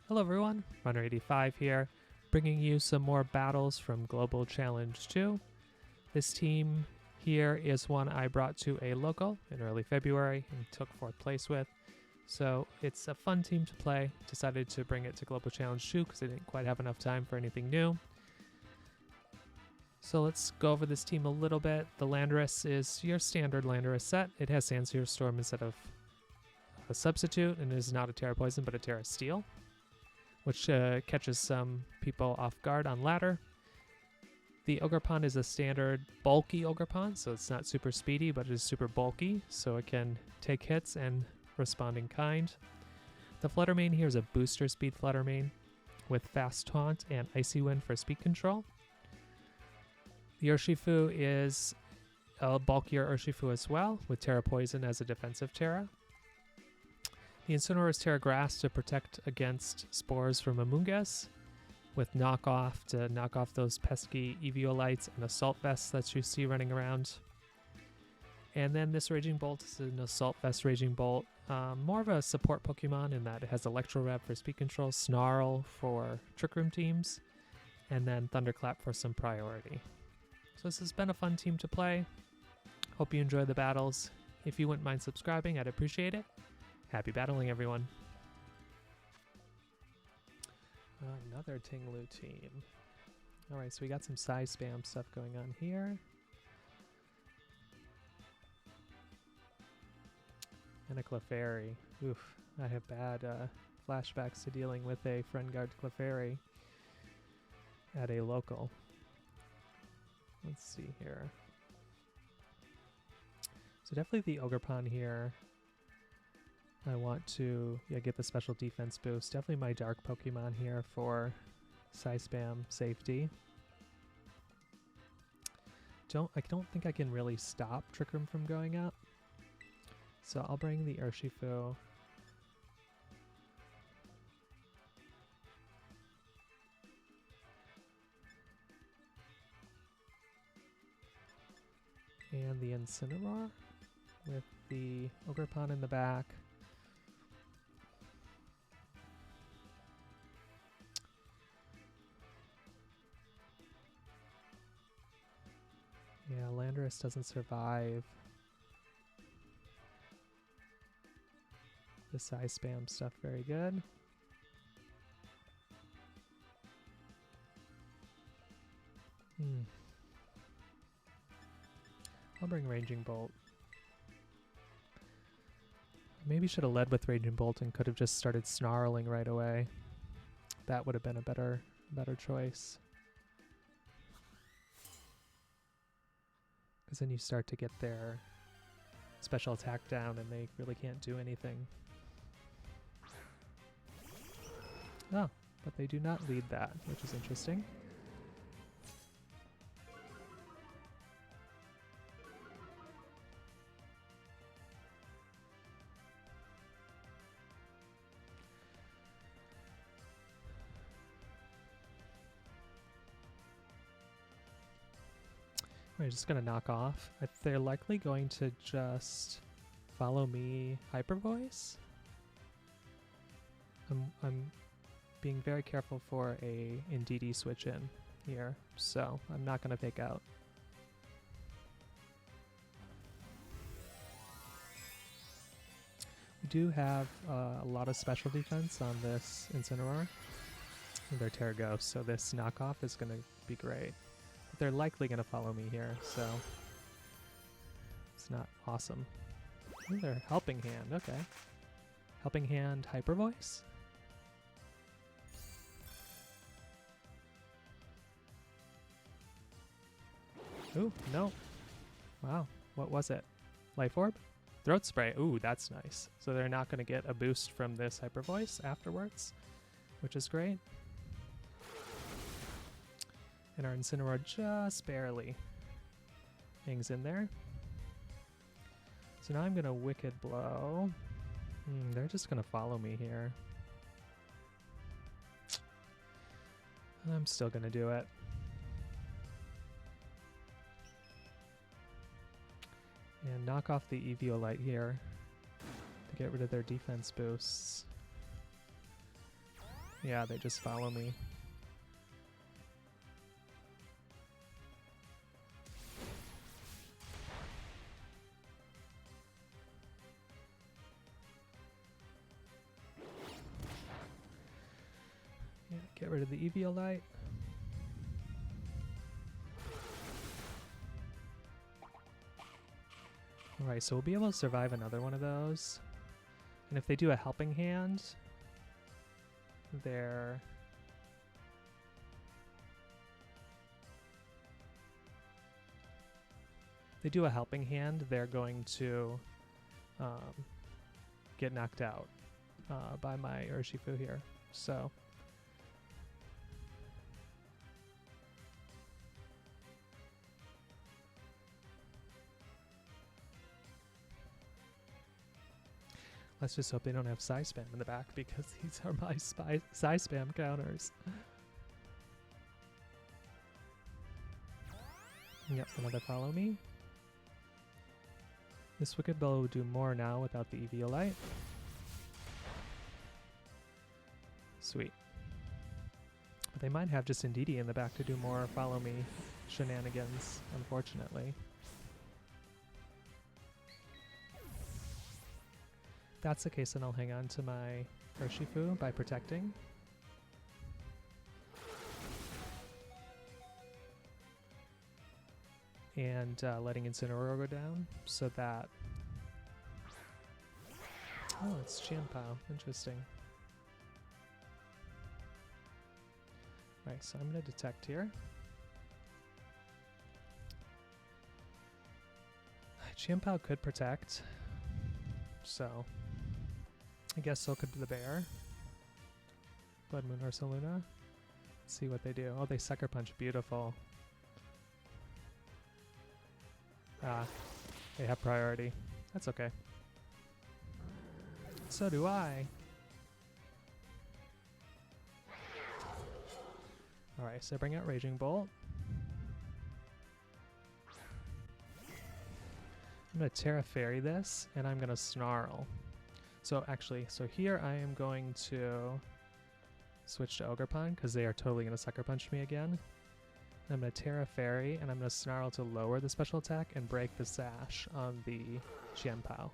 Hello everyone, Runner85 here, bringing you some more battles from Global Challenge 2. This team here is one I brought to a local in early February and took 4th place with. So it's a fun team to play. Decided to bring it to Global Challenge 2 because I didn't quite have enough time for anything new. So let's go over this team a little bit. The Landorus is your standard Landorus set. It has Sandsear Storm instead of a substitute, and it is not a Terra Poison but a Terra Steel, which catches some people off guard on ladder. The Ogerpon is a standard bulky Ogerpon, so it's not super speedy, but it is super bulky, so it can take hits and respond in kind. The Flutter Mane here is a booster speed Flutter Mane with fast taunt and icy wind for speed control. The Urshifu is a bulkier Urshifu as well, with Terra Poison as a defensive Terra. The Incineroar is Terra Grass to protect against spores from Amoonguss, with Knockoff to knock off those pesky Eviolites and Assault Vests that you see running around. And then this Raging Bolt is an Assault Vest Raging Bolt, more of a support Pokemon in that it has Electro Rev for speed control, Snarl for Trick Room teams, and then Thunderclap for some priority. So this has been a fun team to play. Hope you enjoy the battles. If you wouldn't mind subscribing, I'd appreciate it. Happy battling, everyone. Another Tinglu team. Alright, so we got some size spam stuff going on here. And a Clefairy. Oof, I have bad flashbacks to dealing with a Friend Guard Clefairy at a local. Let's see here. So definitely the Ogerpon here. I want to get the special defense boost. Definitely my dark Pokemon here for Psy-Spam safety. I don't think I can really stop Trick Room from going up. So I'll bring the Urshifu. And the Incineroar with the Ogerpon in the back. Yeah, Landorus doesn't survive the size spam stuff very good. I'll bring Raging Bolt. Maybe should have led with Raging Bolt and could have just started snarling right away. That would have been a better choice. Because then you start to get their special attack down and they really can't do anything. Oh, but they do not lead that, which is interesting. We're just going to knock off. They're likely going to just follow me Hyper Voice. I'm being very careful for a Indeedee switch in here, so I'm not going to fake out. We do have a lot of special defense on this Incineroar. They're Terra Ghost, so this knockoff is going to be great. They're likely going to follow me here, so it's not awesome. Ooh, they're Helping Hand, okay. Helping Hand Hyper Voice? Ooh, no. Wow, what was it? Life Orb? Throat Spray, ooh, that's nice. So they're not going to get a boost from this Hyper Voice afterwards, which is great. And our Incineroar just barely hangs in there. So now I'm going to Wicked Blow. They're just going to follow me here. I'm still going to do it. And knock off the Eviolite here to get rid of their defense boosts. Yeah, they just follow me. Yeah, get rid of the Eviolite. Alright, so we'll be able to survive another one of those. And if they do a helping hand, they're... They do a helping hand, they're going to get knocked out by my Urshifu here. So... Let's just hope they don't have Psy Spam in the back, because these are my Psy Spam counters. Yep, another follow me. This Wicked Blow will do more now without the Eviolite. Sweet. But they might have just Indeedee in the back to do more follow me shenanigans, unfortunately. If that's the case, then I'll hang on to my Urshifu by protecting. And letting Incineroar go down so that... Oh, it's Qianpao. Interesting. Right, so I'm going to detect here. Qianpao could protect, so I guess so could the bear. Blood Moon Ursaluna. Let's see what they do. Oh, they Sucker Punch. Beautiful. Ah, they have priority. That's okay. So do I. Alright, so I bring out Raging Bolt. I'm going to Terra Fairy this, and I'm going to Snarl. So actually, so here I am going to switch to Ogerpon, because they are totally going to Sucker Punch me again. I'm going to Terra Fairy, and I'm going to Snarl to lower the special attack and break the Sash on the Qianpao.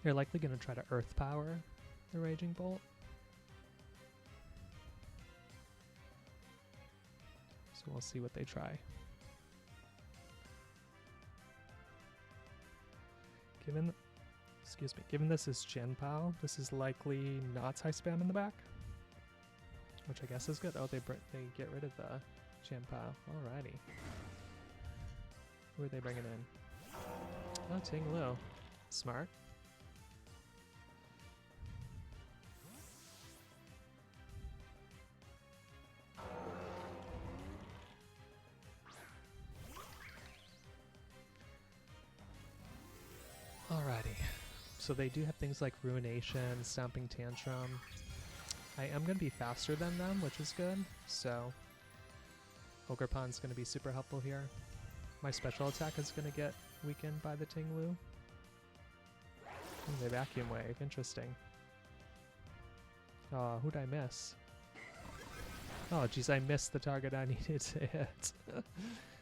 They're likely going to try to Earth Power the Raging Bolt. So we'll see what they try. Given this is Qianpao, this is likely not High Spam in the back, which I guess is good. Oh, they get rid of the Qianpao. Alrighty. Who are they bringing in? Oh, Ting Lu. Smart. Alrighty. So they do have things like Ruination, Stomping Tantrum. I am going to be faster than them, which is good. So Ogerpon's going to be super helpful here. My special attack is going to get weakened by the Ting Lu. Ooh, they Vacuum Wave. Interesting. Oh, who'd I miss? Oh, geez, I missed the target I needed to hit.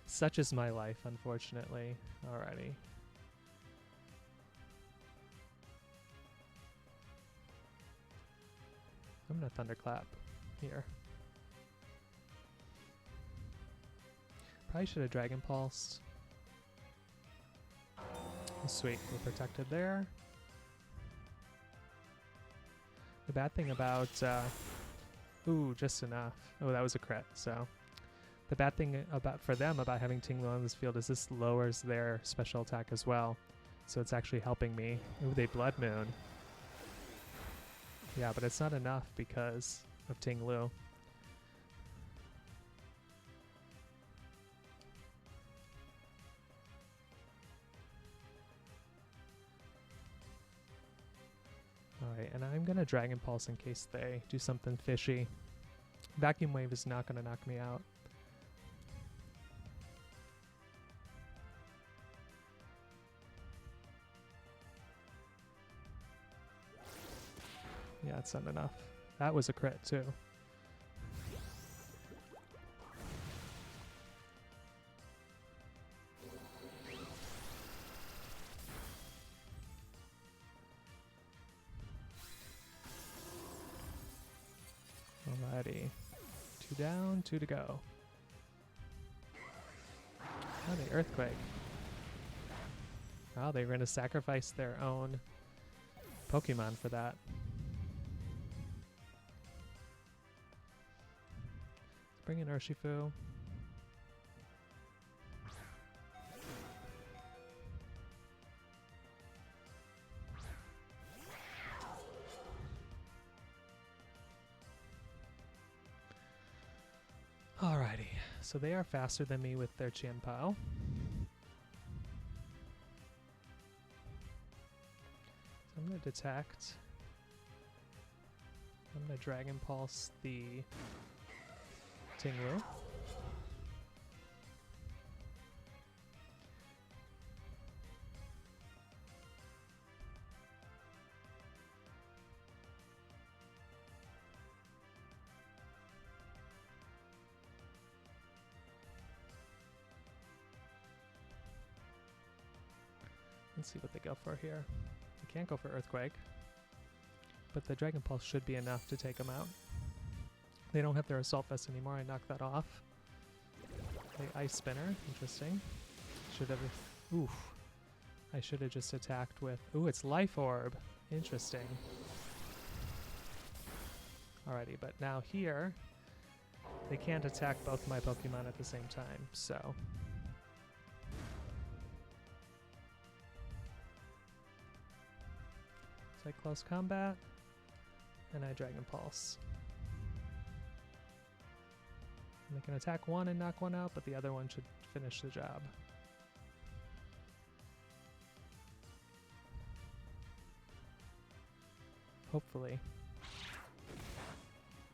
Such is my life, unfortunately. Alrighty. I'm gonna Thunderclap here. Probably should have Dragon Pulsed. Oh, sweet, we're protected there. The bad thing about, ooh, just enough. Oh, that was a crit. So the bad thing for them about having Ting Lu on this field is this lowers their special attack as well. So it's actually helping me. Ooh, they Blood Moon. Yeah, but it's not enough because of Ting Lu. Alright, and I'm going to Dragon Pulse in case they do something fishy. Vacuum Wave is not going to knock me out. Yeah, it's not enough. That was a crit too. Alrighty. 2 down, 2 to go. Oh, the earthquake. Oh, they were going to sacrifice their own Pokemon for that. Let's bring in Urshifu. Alrighty, so they are faster than me with their Chien-Pao. So I'm going to detect. I'm going to Dragon Pulse the Tinglu. Let's see what they go for here. They can't go for Earthquake, but the Dragon Pulse should be enough to take them out. They don't have their Assault Vest anymore. I knocked that off. The Ice Spinner, interesting. Should have. Oof. I should have just attacked with. Ooh, it's Life Orb. Interesting. Alrighty, but now here, they can't attack both my Pokemon at the same time, so. So I close combat, and I Dragon Pulse. And they can attack one and knock one out, but the other one should finish the job. Hopefully.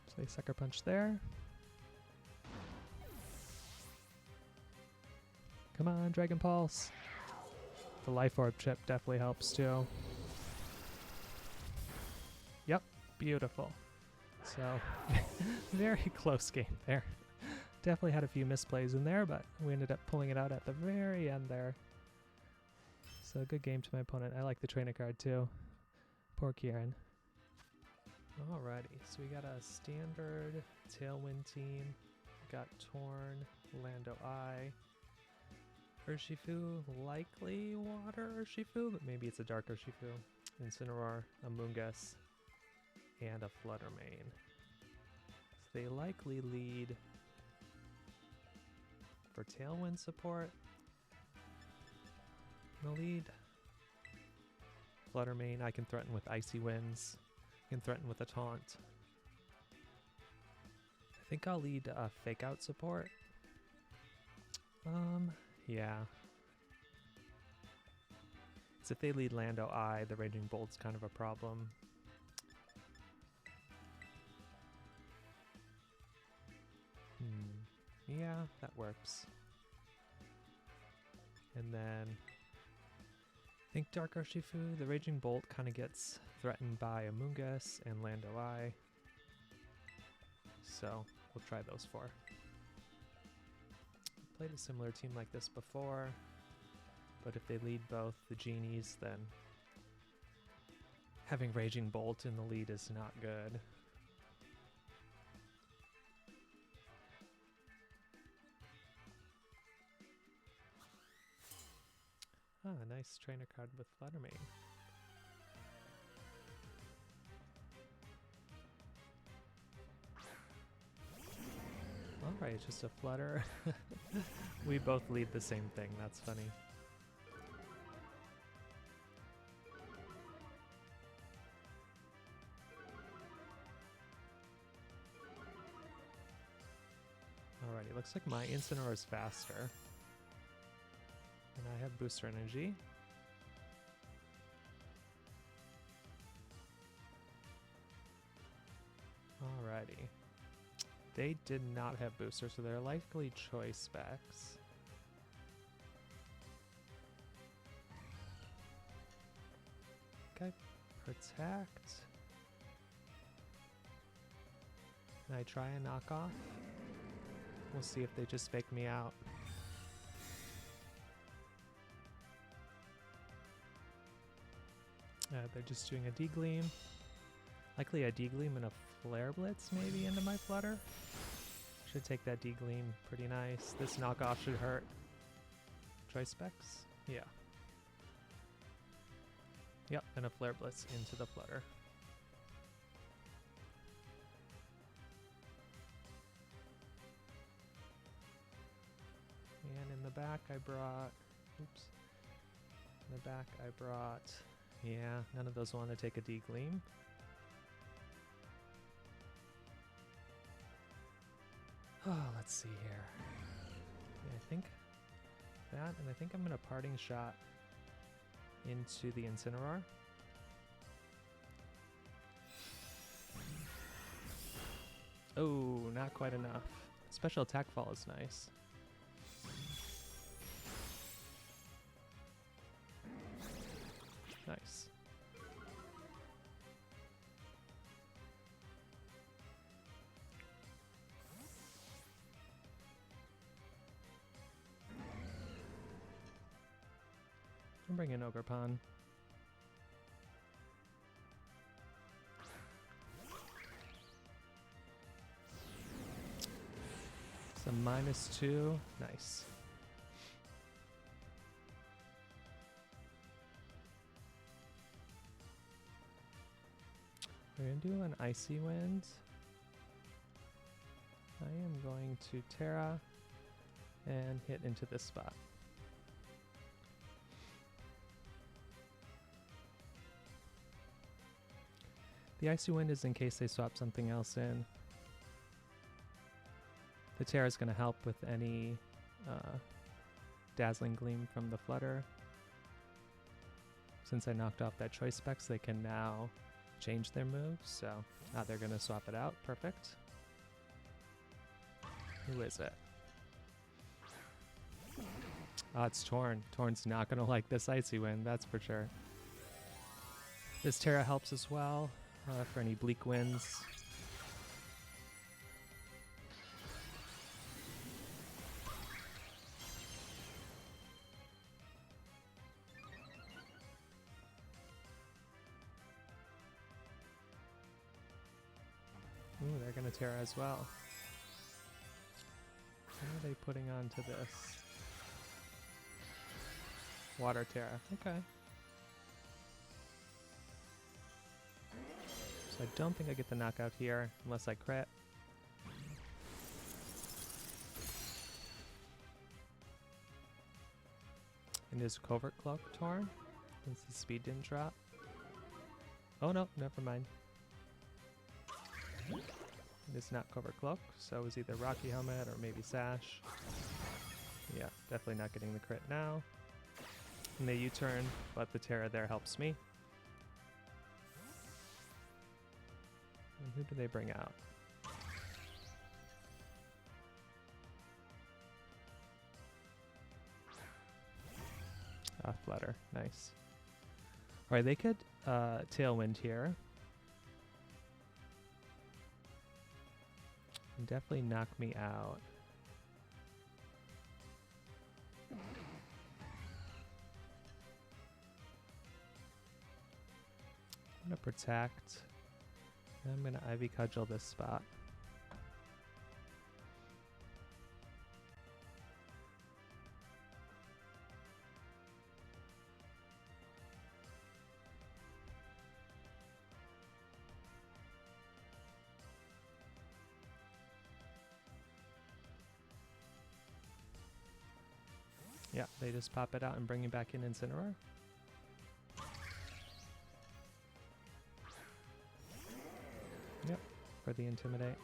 So they Sucker Punch there. Come on, Dragon Pulse. The Life Orb chip definitely helps too. Yep, beautiful. So, very close game there. Definitely had a few misplays in there, but we ended up pulling it out at the very end there. So, good game to my opponent. I like the trainer card too. Poor Kieran. Alrighty, so we got a standard Tailwind team. We got Torn, Landorus-I, Urshifu, likely Water Urshifu, but maybe it's a Dark Urshifu, Incineroar, Amoonguss, and a Flutter Mane. So they likely lead for Tailwind support. They'll lead Flutter Mane. I can threaten with Icy Winds. I can threaten with a Taunt. I think I'll lead Fake Out support. Yeah. So if they lead Landorus-I, the Raging Bolt's kind of a problem. Yeah, that works. And then I think Dark Urshifu, the Raging Bolt kind of gets threatened by Amoonguss and Landorus-I. So we'll try those 4. Played a similar team like this before, but if they lead both the Genies, then having Raging Bolt in the lead is not good. Ah, nice trainer card with Flutter Mane. Alright, just a Flutter. We both lead the same thing, that's funny. Alrighty, looks like my Incineroar is faster. And I have Booster Energy. Alrighty. They did not have Booster, so they're likely Choice Specs. Okay, Protect. Can I try a knockoff? We'll see if they just fake me out. They're just doing a D-Gleam. Likely a D-Gleam and a Flare Blitz maybe into my Flutter. Should take that D-Gleam pretty nice. This knockoff should hurt. Choice specs? Yeah. Yep, and a Flare Blitz into the Flutter. And in the back I brought, oops. In the back I brought, yeah, none of those want to take a D-Gleam. Oh, let's see here. Yeah, I think that, and I think I'm gonna Parting Shot into the Incineroar. Oh, not quite enough. Special attack fall is nice. Nice. I'm bringing Ogerpon. It's a -2. Nice. We're going to do an Icy Wind. I am going to Terra and hit into this spot. The Icy Wind is in case they swap something else in. The Terra is going to help with any Dazzling Gleam from the Flutter. Since I knocked off that choice specs, they can now change their moves, so now they're going to swap it out. Perfect. Who is it? Oh, it's Torn. Torn's not going to like this Icy Wind, that's for sure. This Terra helps as well for any bleak winds. Ooh, they're going to Terra as well. What are they putting onto this? Water Terra. Okay. So I don't think I get the knockout here unless I crit. And is Covert Cloak Torn? Since the speed didn't drop. Oh no, never mind. It is not Covert Cloak, so it was either Rocky Helmet or maybe Sash. Yeah, definitely not getting the crit now. And they U-turn, but the Terra there helps me. And who do they bring out? Ah, Flutter. Nice. Alright, they could Tailwind here. And definitely knock me out. I'm gonna protect. And I'm gonna Ivy Cudgel this spot. Yeah, they just pop it out and bring it back in Incineroar. Yep, for the Intimidate.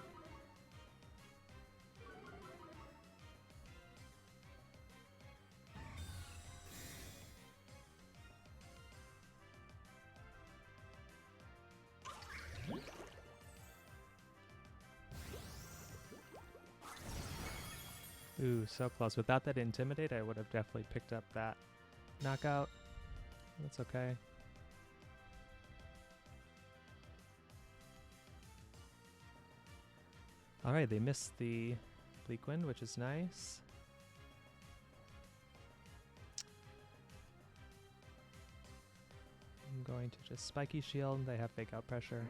Ooh, so close. Without that Intimidate, I would have definitely picked up that knockout. That's okay. Alright, they missed the Bleak Wind, which is nice. I'm going to just Spiky Shield. They have Fake Out Pressure.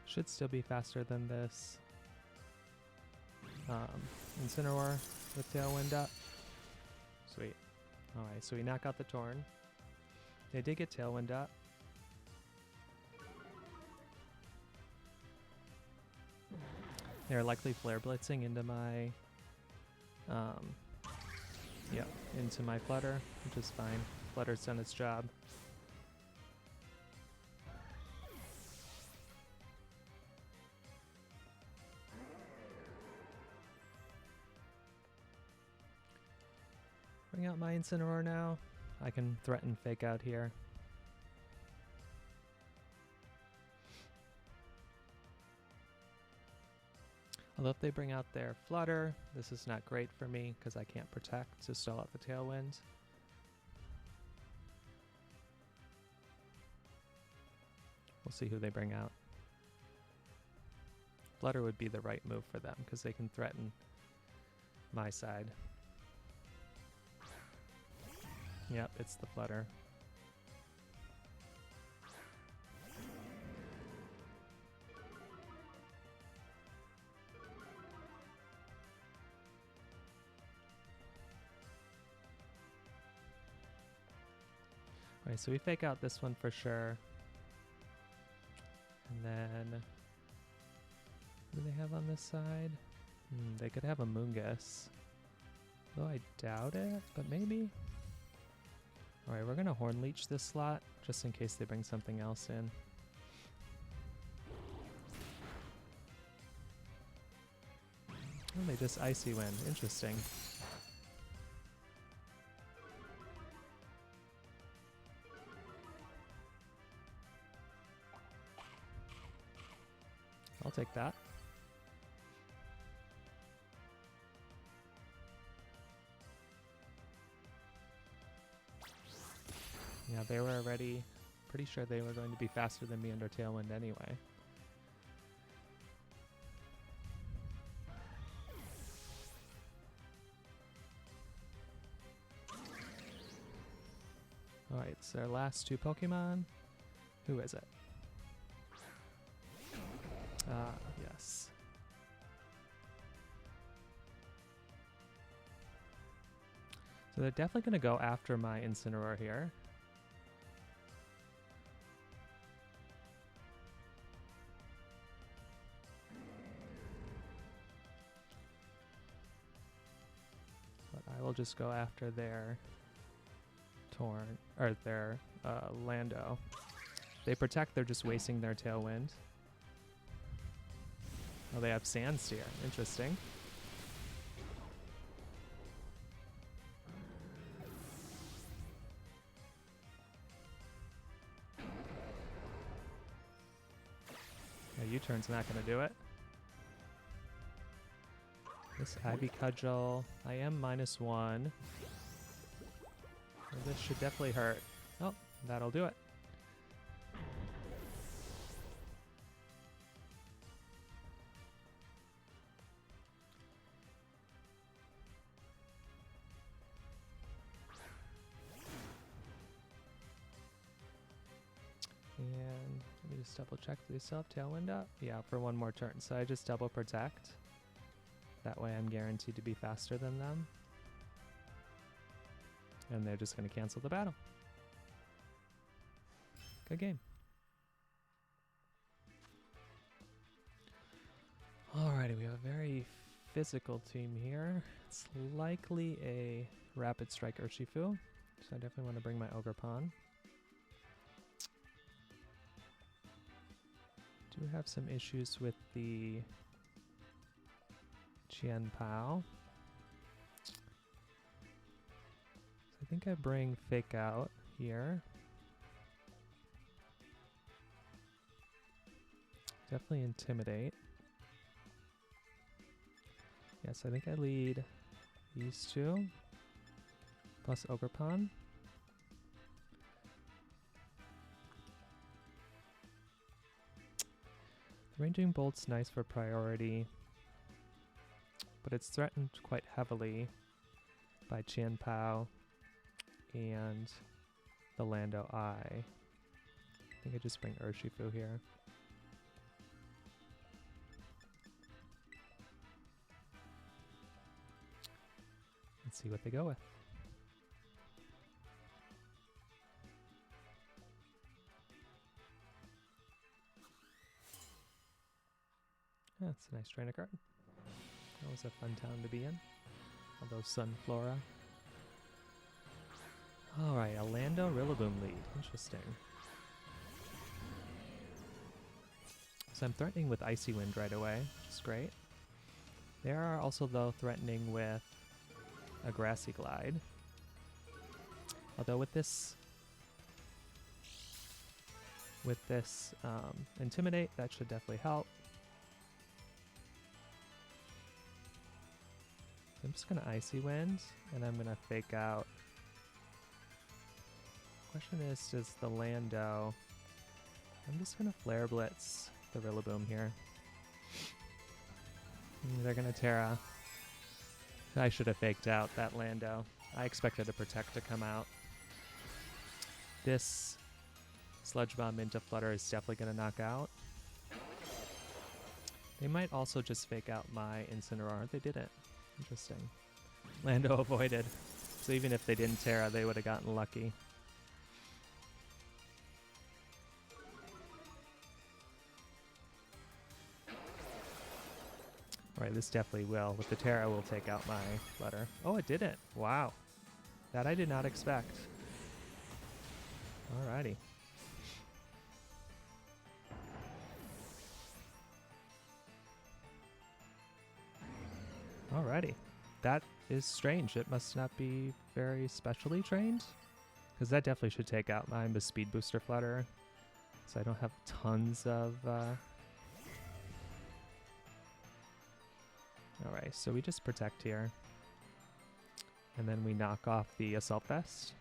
Should still be faster than this. Incineroar with Tailwind up. Sweet. Alright, so we knock out the Torn. They did get Tailwind up. They're likely Flare Blitzing into my into my Flutter, which is fine. Flutter's done its job. Bring out my Incineroar now. I can threaten Fake Out here. Although if they bring out their Flutter, this is not great for me because I can't protect to stall out the Tailwind. We'll see who they bring out. Flutter would be the right move for them because they can threaten my side. Yep, it's the Flutter. Alright, so we Fake Out this one for sure. And then, what do they have on this side? They could have a Moongus. Though I doubt it, but maybe. Alright, we're gonna Horn Leech this slot, just in case they bring something else in. Oh, they just Icy Wind. Interesting. I'll take that. Yeah, they were already pretty sure they were going to be faster than me under Tailwind anyway. Alright, it's their last two Pokemon. Who is it? Yes. So they're definitely going to go after my Incineroar here. But I will just go after their Torn, or their Lando. They protect, they're just wasting their Tailwind. Oh, they have Sandsteer. Interesting. Yeah, U-turn's not going to do it. This Ivy Cudgel. I am -1. Well, this should definitely hurt. Oh, that'll do it. And let me just double check. Do they still have Tailwind up? Yeah, for one more turn. So I just double protect. That way I'm guaranteed to be faster than them. And they're just going to cancel the battle. Good game. Alrighty, we have a very physical team here. It's likely a Rapid Strike Urshifu. So I definitely want to bring my Ogerpon. Do have some issues with the Qianpao. So I think I bring Fake Out here. Definitely Intimidate. Yes, I think I lead these two, plus Ogerpon. The Raging Bolt's nice for priority, but it's threatened quite heavily by Chien-Pao and the Landorus-I. I think I just bring Urshifu here. Let's see what they go with. Yeah, that's a nice trainer card. That was a fun town to be in. All those Sunflora. Alright, a Lando Rillaboom lead. Interesting. So I'm threatening with Icy Wind right away, which is great. They are also, though, threatening with a Grassy Glide. Although with this Intimidate, that should definitely help. I'm just gonna Icy Wind, and I'm gonna fake out. Question is, does the Lando... I'm just gonna Flare Blitz the Rillaboom here. They're gonna Terra. I should have faked out that Lando. I expected a Protect to come out. This Sludge Bomb into Flutter is definitely gonna knock out. They might also just fake out my Incineroar. They didn't. Interesting. Lando avoided. So even if they didn't Terra, they would have gotten lucky. Alright, this definitely will. With the Terra, will take out my Flutter. Oh, it didn't. Wow. That I did not expect. Alrighty. Alrighty. That is strange. It must not be very specially trained. Because that definitely should take out mine with Speed Booster Flutter. So I don't have tons of... Alright, so we just Protect here. And then we knock off the Assault Vest.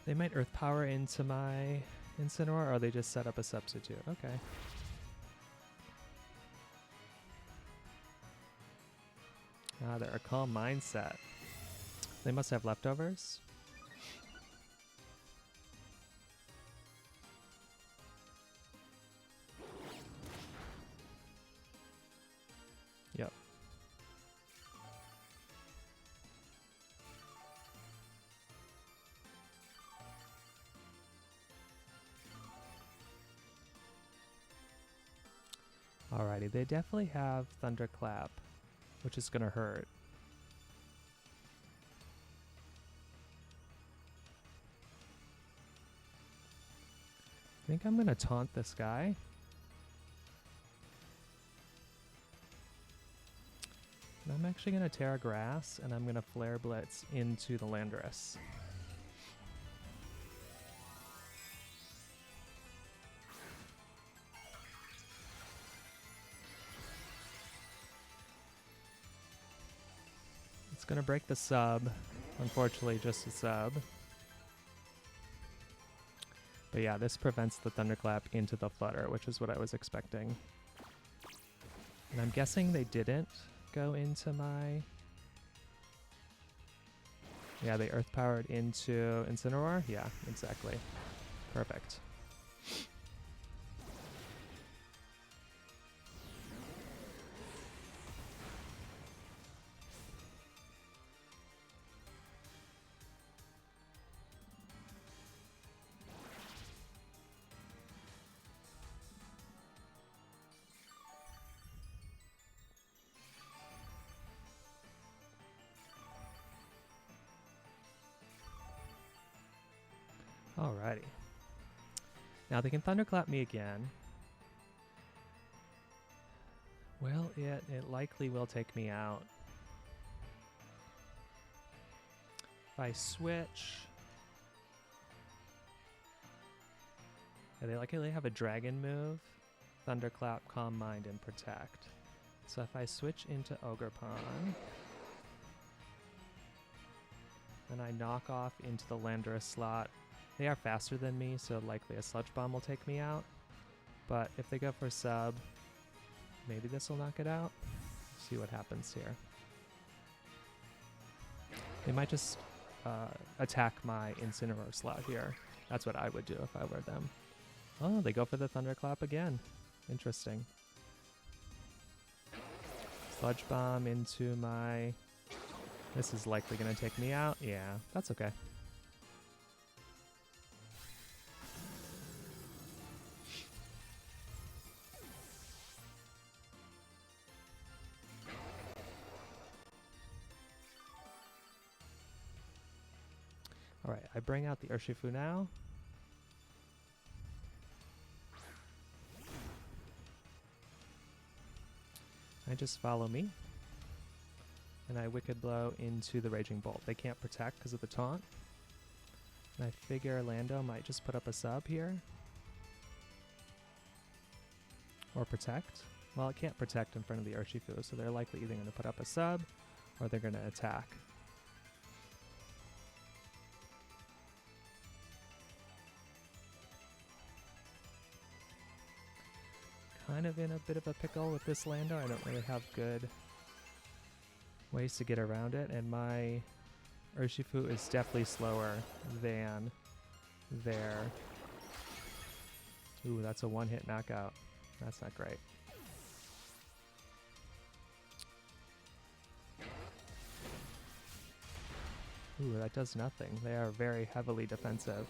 They might Earth Power into my Incineroar, or they just set up a substitute. Okay. Ah, they're a Calm Mindset. They must have leftovers. Yep. Alrighty, they definitely have Thunderclap, which is gonna hurt. I think I'm gonna taunt this guy. And I'm actually gonna Terra Grass, and I'm gonna Flare Blitz into the Landorus. It's gonna break the sub. Unfortunately, just a sub. But yeah, this prevents the Thunderclap into the Flutter, which is what I was expecting. And I'm guessing they didn't go into my... Yeah, they Earth Powered into Incineroar? Yeah, exactly. Perfect. Alrighty. Now they can Thunderclap me again. Well, it likely will take me out. If I switch... Yeah, they likely have a dragon move. Thunderclap, Calm Mind, and Protect. So if I switch into Ogerpon, then I knock off into the Landorus slot. They are faster than me, so likely a Sludge Bomb will take me out. But if they go for sub, maybe this will knock it out. See what happens here. They might just attack my Incineroar slot here. That's what I would do if I were them. Oh, they go for the Thunderclap again. Interesting. Sludge Bomb into my... This is likely going to take me out. Yeah, that's okay. Alright, I bring out the Urshifu now. I just follow me. And I Wicked Blow into the Raging Bolt. They can't protect because of the taunt. And I figure Lando might just put up a sub here. Or protect. Well, it can't protect in front of the Urshifu, so they're likely either going to put up a sub or they're going to attack. Kind of in a bit of a pickle with this Lando. I don't really have good ways to get around it, and my Urshifu is definitely slower than their... Ooh, that's a one-hit knockout. That's not great. Ooh, that does nothing. They are very heavily defensive.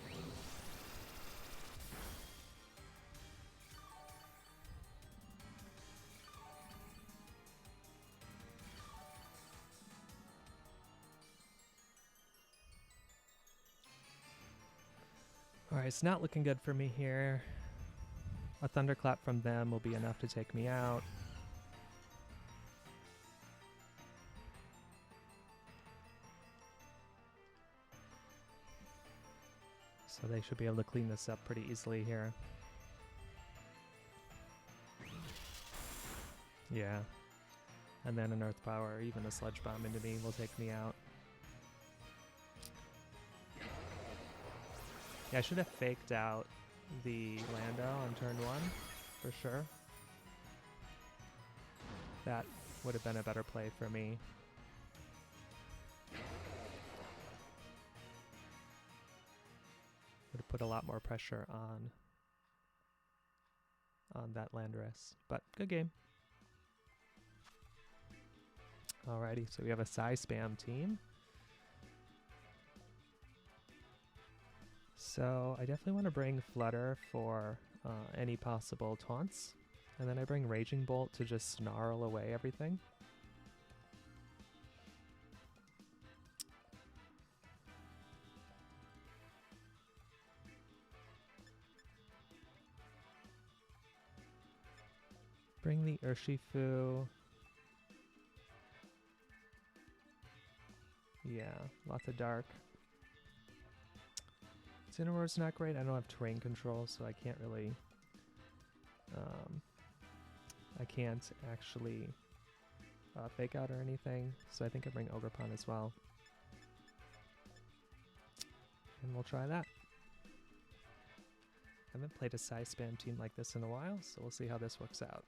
Alright, it's not looking good for me here. A Thunderclap from them will be enough to take me out. So they should be able to clean this up pretty easily here. Yeah. And then an Earth Power or even a Sludge Bomb into me will take me out. Yeah, I should have faked out the Lando on turn 1, for sure. That would have been a better play for me. Would have put a lot more pressure on that Landorus, but good game. Alrighty, so we have a Psy Spam team. So I definitely want to bring Flutter for any possible taunts. And then I bring Raging Bolt to just snarl away everything. Bring the Urshifu. Yeah, lots of dark. Incineroar's not great. I don't have terrain control, so I can't really... I can't actually fake out or anything, so I think I bring Ogerpon as well. And we'll try that. I haven't played a Psy Spam team like this in a while, so we'll see how this works out.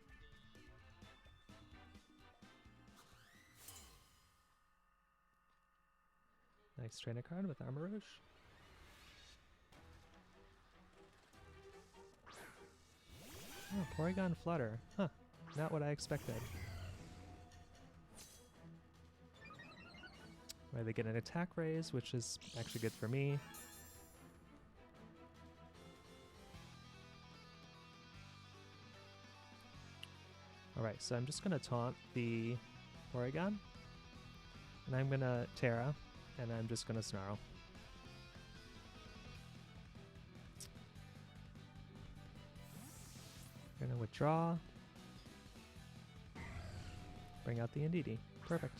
Nice trainer card with Armourouge. Oh, Porygon Flutter. Huh. Not what I expected. Right, they get an attack raise, which is actually good for me. Alright, so I'm just going to taunt the Porygon. And I'm going to Terra, and I'm just going to Snarl. Gonna withdraw. Bring out the Indeedee. Perfect.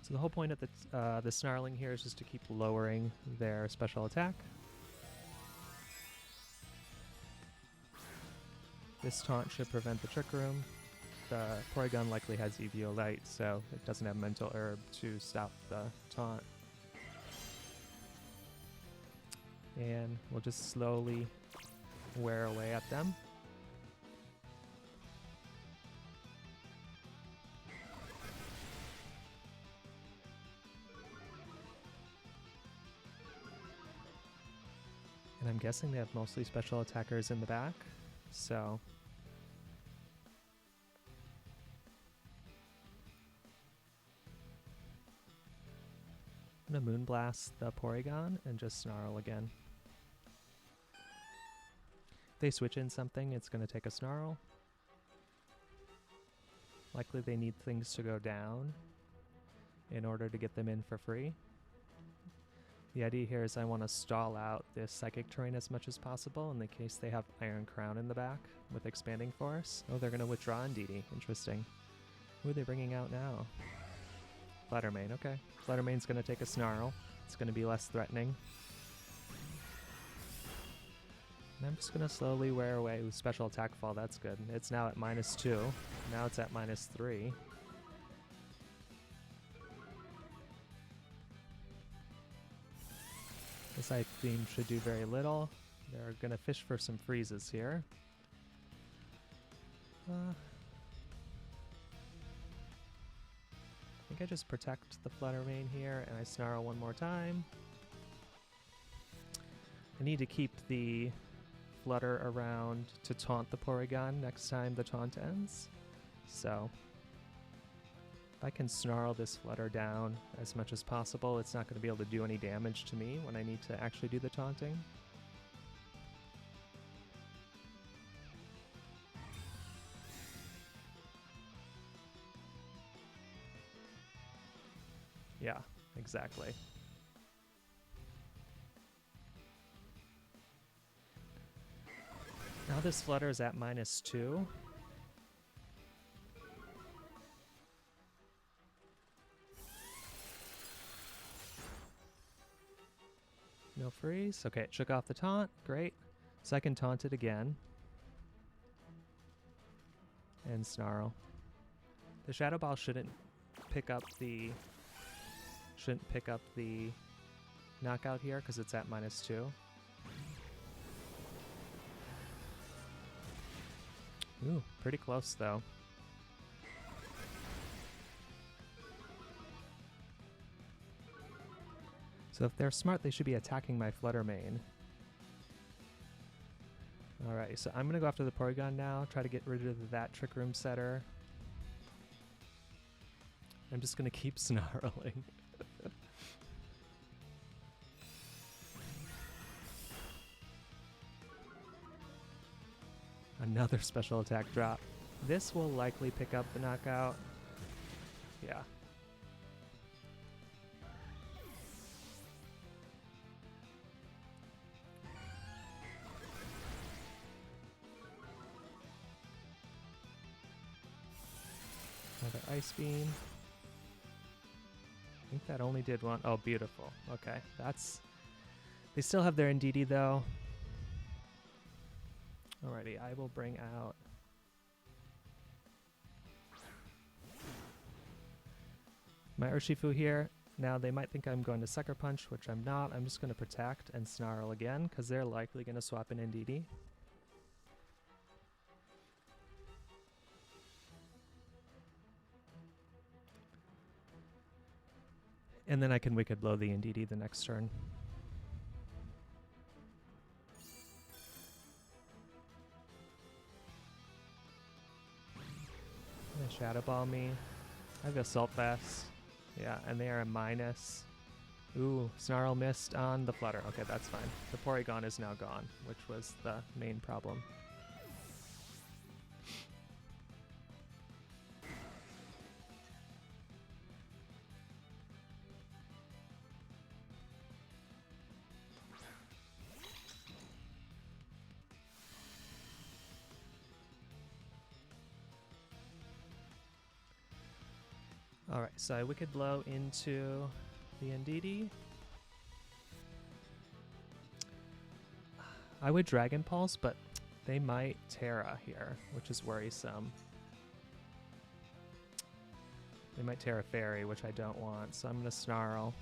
So the whole point of the Snarling here is just to keep lowering their special attack. This taunt should prevent the Trick Room. The Porygon likely has Eviolite, so it doesn't have Mental Herb to stop the taunt. And we'll just slowly wear away at them. And I'm guessing they have mostly special attackers in the back, so I'm gonna Moonblast the Porygon and just Snarl again. If they switch in something, it's gonna take a Snarl. Likely they need things to go down in order to get them in for free. The idea here is I want to stall out this Psychic Terrain as much as possible in the case they have Iron Crown in the back with Expanding Force. Oh, they're going to withdraw Indeedee. Interesting. Who are they bringing out now? Flutter Mane, okay. Flutter Mane's going to take a Snarl. It's going to be less threatening. And I'm just going to slowly wear away with Special Attack Fall. That's good. It's now at -2. Now it's at -3. This Ice Beam should do very little. They're going to fish for some freezes here. I think I just protect the Flutter Mane here and I Snarl one more time. I need to keep the Flutter around to taunt the Porygon next time the taunt ends. So if I can Snarl this Flutter down as much as possible, it's not going to be able to do any damage to me when I need to actually do the taunting. Yeah, exactly. Now this Flutter is at -2. No freeze. Okay, it shook off the taunt. Great. So I can taunt it again. And Snarl. The Shadow Ball shouldn't pick up the knockout here because it's at -2. Ooh, pretty close though. So if they're smart, they should be attacking my Flutter Mane. Alright, so I'm going to go after the Porygon now, try to get rid of that Trick Room setter. I'm just going to keep Snarling. Another special attack drop. This will likely pick up the knockout. Yeah. Another Ice Beam. I think that only did one. Oh, beautiful. Okay, that's... They still have their Indeedee though. Alrighty, I will bring out... my Urshifu here. Now they might think I'm going to Sucker Punch, which I'm not. I'm just going to Protect and Snarl again, because they're likely going to swap in Indeedee. And then I can Wicked Blow the Indeedee the next turn. Shadow Ball me. I have Assault Vest. Yeah, and they are a -. Ooh, Snarl missed on the Flutter. Okay, that's fine. The Porygon is now gone, which was the main problem. Alright, so I Wicked Blow into the Ndidi. I would Dragon Pulse, but they might Terra here, which is worrisome. They might Terra Fairy, which I don't want, so I'm going to Snarl.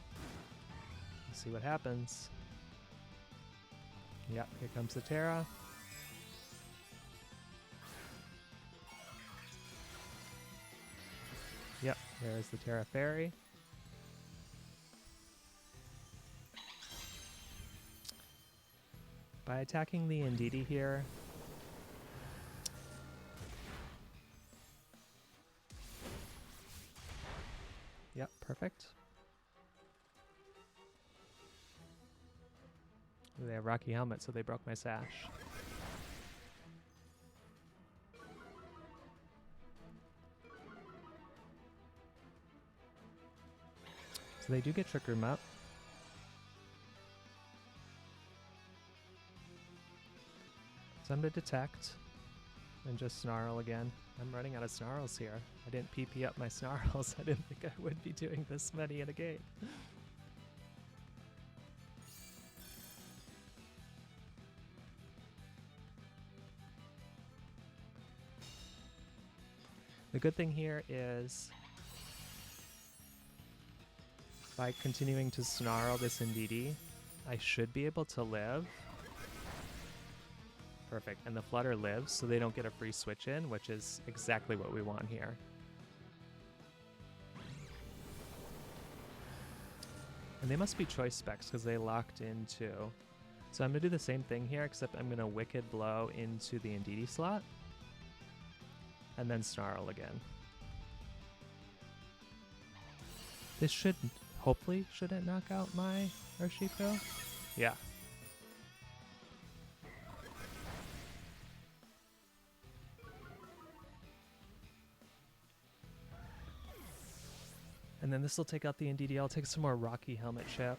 See what happens. Yep, here comes the Terra. Yep, there's the Terra Fairy. By attacking the Ndidi here, yep, perfect. Ooh, they have Rocky Helmet, so they broke my sash. So they do get Trick Room up. So I'm going to Detect and just Snarl again. I'm running out of Snarls here. I didn't PP up my Snarls. I didn't think I would be doing this many in a game. The good thing here is by continuing to Snarl this Ndidi, I should be able to live. Perfect, and the Flutter lives, so they don't get a free switch in, which is exactly what we want here. And they must be choice specs because they locked into. So I'm going to do the same thing here, except I'm going to Wicked Blow into the Ndidi slot. And then Snarl again. This should, hopefully, shouldn't knock out my Urshifu? Yeah. And then this will take out the Ndidi. I'll take some more Rocky Helmet chip.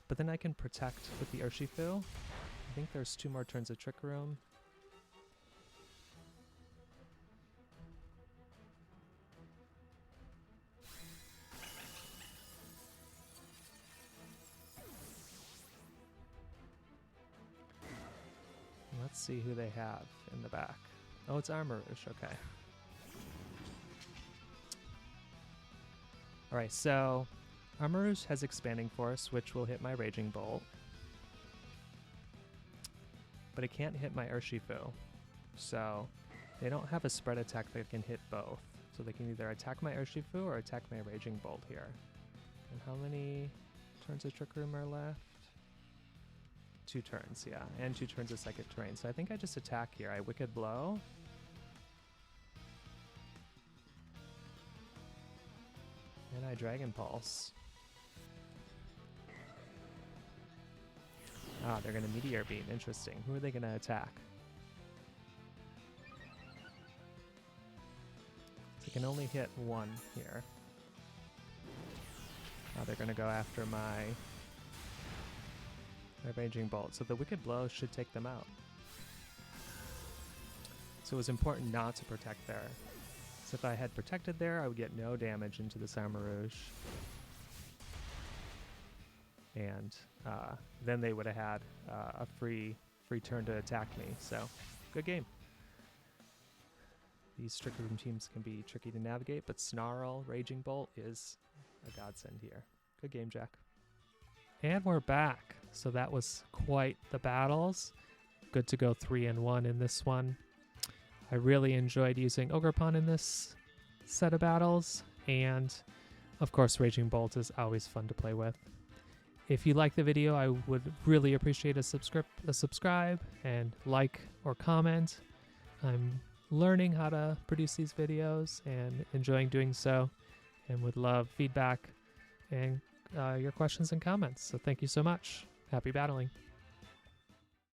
But then I can protect with the Urshifu. I think there's 2 more turns of Trick Room. Let's see who they have in the back. Oh, it's Armarouge, okay. Alright, so Armarouge has Expanding Force, which will hit my Raging Bolt. But it can't hit my Urshifu. So they don't have a spread attack that can hit both. So they can either attack my Urshifu or attack my Raging Bolt here. And how many turns of Trick Room are left? 2 turns, yeah. And 2 turns of Psychic Terrain. So I think I just attack here. I Wicked Blow. And I Dragon Pulse. Ah, they're going to Meteor Beam. Interesting. Who are they going to attack? They can only hit 1 here. Ah, they're going to go after my Raging Bolt. So the Wicked Blow should take them out. So it was important not to protect there. So if I had protected there, I would get no damage into this Armarouge. And then they would have had a free turn to attack me. So, good game. These Trick Room teams can be tricky to navigate, but Snarl, Raging Bolt is a godsend here. Good game, Jack. And we're back. So that was quite the battles. Good to go 3-1 in this one. I really enjoyed using Ogerpon in this set of battles, and of course Raging Bolt is always fun to play with. If you like the video, I would really appreciate a subscribe and like or comment. I'm learning how to produce these videos and enjoying doing so, and would love feedback and your questions and comments. So thank you so much. Happy battling.